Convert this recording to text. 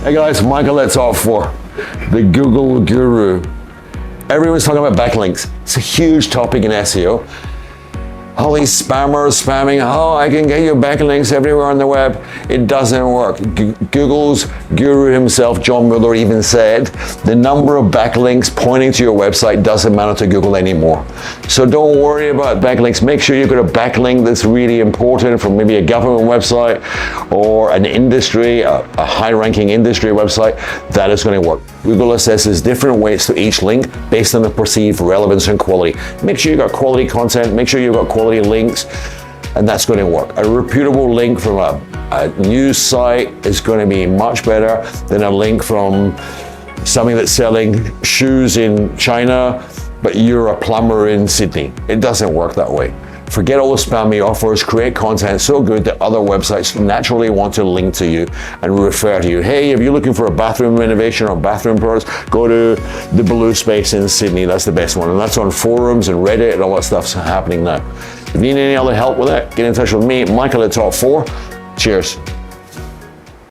Hey guys, Michael at Top 4, the Google guru. Everyone's talking about backlinks. It's a huge topic in SEO. All these spammers spamming, oh, I can get you backlinks everywhere on the web. It doesn't work. Google's guru himself, John Mueller, even said the number of backlinks pointing to your website doesn't matter to Google anymore. So don't worry about backlinks. Make sure you've got a backlink that's really important from maybe a government website or an industry, a high-ranking industry website. That is going to work. Google assesses different weights to each link based on the perceived relevance and quality. Make sure you've got quality content, make sure you've got quality links, and that's going to work. A reputable link from a news site is going to be much better than a link from something that's selling shoes in China, but you're a plumber in Sydney. It doesn't work that way. Forget all the spammy offers, create content so good that other websites naturally want to link to you and refer to you. Hey, if you're looking for a bathroom renovation or bathroom products, go to the Blue Space in Sydney. That's the best one. And that's on forums and Reddit and all that stuff's happening now. If you need any other help with that, get in touch with me, Michael at Top 4. Cheers.